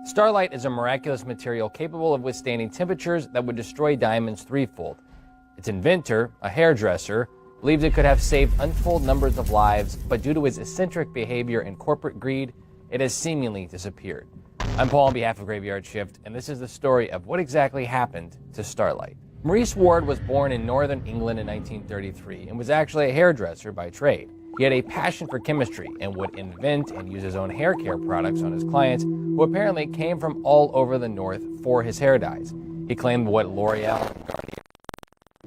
Starlight is a miraculous material capable of withstanding temperatures that would destroy diamonds threefold. Its inventor, a hairdresser, believed it could have saved untold numbers of lives, but due to its eccentric behavior and corporate greed, it has seemingly disappeared. I'm Paul on behalf of Graveyard Shift, and this is the story of what exactly happened to Starlight. Maurice Ward was born in northern England in 1933 and was actually a hairdresser by trade. He had a passion for chemistry and would invent and use his own hair care products on his clients, who apparently came from all over the north for his hair dyes. He claimed what L'Oreal and Garnier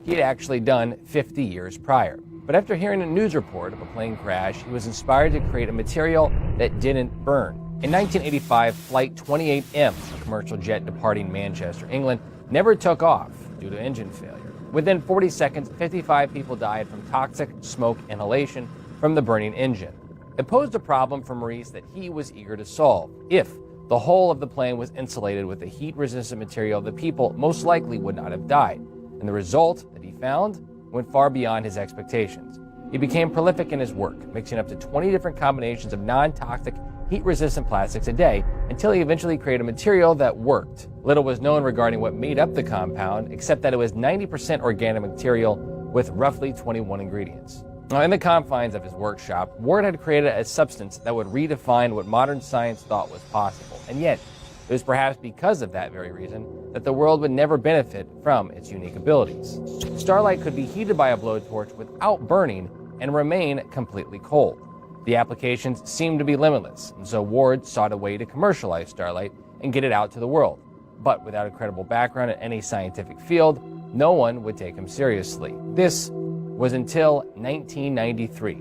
he had actually done 50 years prior. But after hearing a news report of a plane crash, he was inspired to create a material that didn't burn. In 1985, Flight 28M, a commercial jet departing Manchester, England, never took off due to engine failure. Within 40 seconds, 55 people died from toxic smoke inhalation from the burning engine. It posed a problem for Maurice that he was eager to solve. If the whole of the plane was insulated with a heat-resistant material, the people most likely would not have died. And the result that he found went far beyond his expectations. He became prolific in his work, mixing up to 20 different combinations of non-toxic, heat-resistant plastics a day until he eventually created a material that worked. Little was known regarding what made up the compound, except that it was 90% organic material with roughly 21 ingredients. Now, in the confines of his workshop, Ward had created a substance that would redefine what modern science thought was possible. And yet, it was perhaps because of that very reason that the world would never benefit from its unique abilities. Starlight could be heated by a blowtorch without burning and remain completely cold. The applications seemed to be limitless, and so Ward sought a way to commercialize Starlight and get it out to the world. But without a credible background in any scientific field, no one would take him seriously. This was until 1993,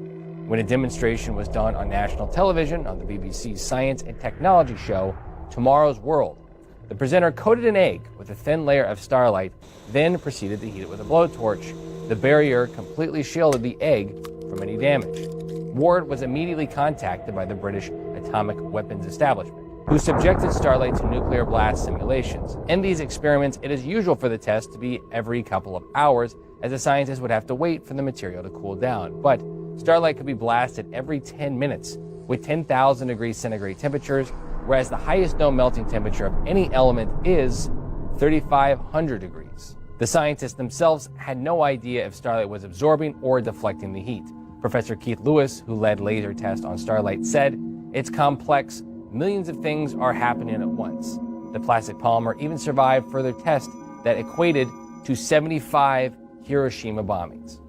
when a demonstration was done on national television on the BBC's science and technology show, Tomorrow's World. The presenter coated an egg with a thin layer of Starlight, then proceeded to heat it with a blowtorch. The barrier completely shielded the egg from any damage. Ward was immediately contacted by the British Atomic Weapons Establishment, who subjected Starlight to nuclear blast simulations. In these experiments, it is usual for the test to be every couple of hours, as the scientists would have to wait for the material to cool down. But Starlight could be blasted every 10 minutes with 10,000 degrees centigrade temperatures, whereas the highest known melting temperature of any element is 3,500 degrees. The scientists themselves had no idea if Starlight was absorbing or deflecting the heat. Professor Keith Lewis, who led laser tests on Starlight, said, "It's complex. Millions of things are happening at once." The plastic polymer even survived further tests that equated to 75 Hiroshima bombings.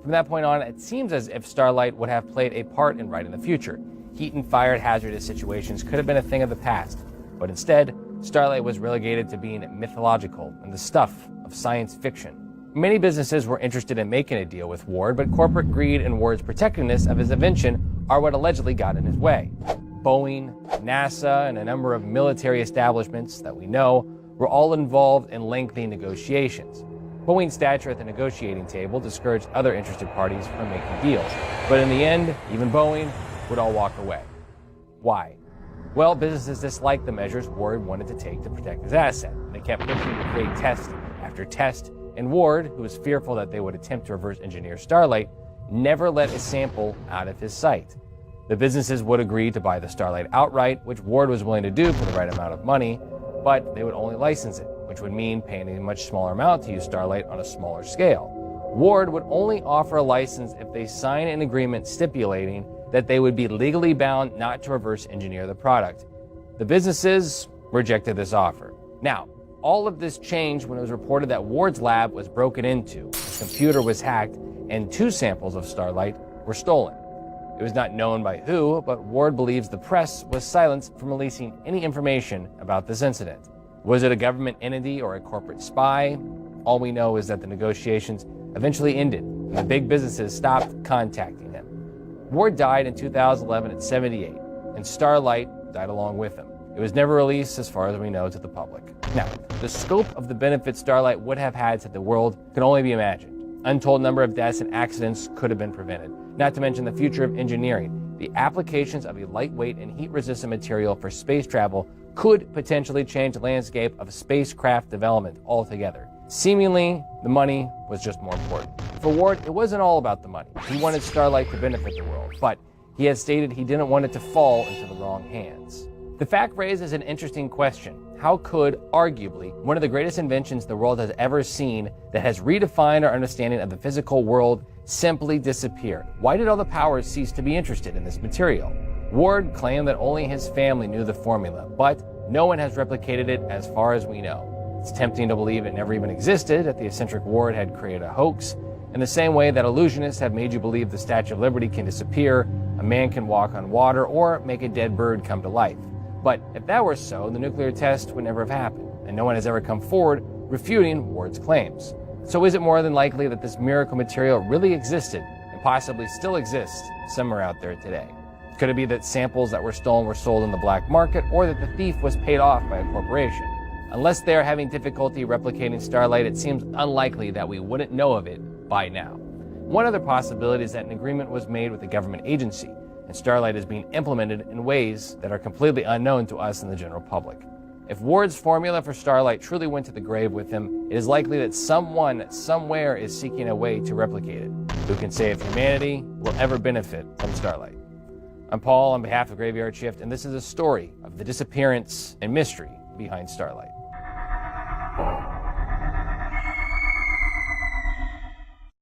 From that point on, it seems as if Starlight would have played a part in writing the future. Heat and fire hazardous situations could have been a thing of the past, but instead, Starlight was relegated to being mythological and the stuff of science fiction. Many businesses were interested in making a deal with Ward, but corporate greed and Ward's protectiveness of his invention are what allegedly got in his way. Boeing, NASA, and a number of military establishments that we know were all involved in lengthy negotiations. Boeing's stature at the negotiating table discouraged other interested parties from making deals, but in the end, even Boeing would all walk away. Why? Well, businesses disliked the measures Ward wanted to take to protect his asset, and they kept pushing to create test after test, and Ward, who was fearful that they would attempt to reverse engineer Starlight, never let a sample out of his sight. The businesses would agree to buy the Starlight outright, which Ward was willing to do for the right amount of money, but they would only license it, which would mean paying a much smaller amount to use Starlight on a smaller scale. Ward would only offer a license if they sign an agreement stipulating that they would be legally bound not to reverse engineer the product. The businesses rejected this offer. Now, all of this changed when it was reported that Ward's lab was broken into, his computer was hacked, and 2 samples of Starlight were stolen. It was not known by who, but Ward believes the press was silenced from releasing any information about this incident. Was it a government entity or a corporate spy? All we know is that the negotiations eventually ended, and the big businesses stopped contacting him. Ward died in 2011 at 78, and Starlight died along with him. It was never released, as far as we know, to the public. Now, the scope of the benefits Starlight would have had to the world can only be imagined. Untold number of deaths and accidents could have been prevented, not to mention the future of engineering. The applications of a lightweight and heat-resistant material for space travel could potentially change the landscape of spacecraft development altogether. Seemingly, the money was just more important. For Ward, it wasn't all about the money. He wanted Starlight to benefit the world, but he had stated he didn't want it to fall into the wrong hands. The fact raises an interesting question. How could, arguably, one of the greatest inventions the world has ever seen that has redefined our understanding of the physical world simply disappear? Why did all the powers cease to be interested in this material? Ward claimed that only his family knew the formula, but no one has replicated it as far as we know. It's tempting to believe it never even existed, that the eccentric Ward had created a hoax. In the same way that illusionists have made you believe the Statue of Liberty can disappear, a man can walk on water, or make a dead bird come to life. But if that were so, the nuclear test would never have happened, and no one has ever come forward refuting Ward's claims. So is it more than likely that this miracle material really existed and possibly still exists somewhere out there today? Could it be that samples that were stolen were sold in the black market, or that the thief was paid off by a corporation? Unless they are having difficulty replicating Starlight, it seems unlikely that we wouldn't know of it by now. One other possibility is that an agreement was made with a government agency, and Starlight is being implemented in ways that are completely unknown to us and the general public. If Ward's formula for Starlight truly went to the grave with him, it is likely that someone somewhere is seeking a way to replicate it. Who can say if humanity will ever benefit from Starlight? I'm Paul on behalf of Graveyard Shift, and this is a story of the disappearance and mystery behind Starlight.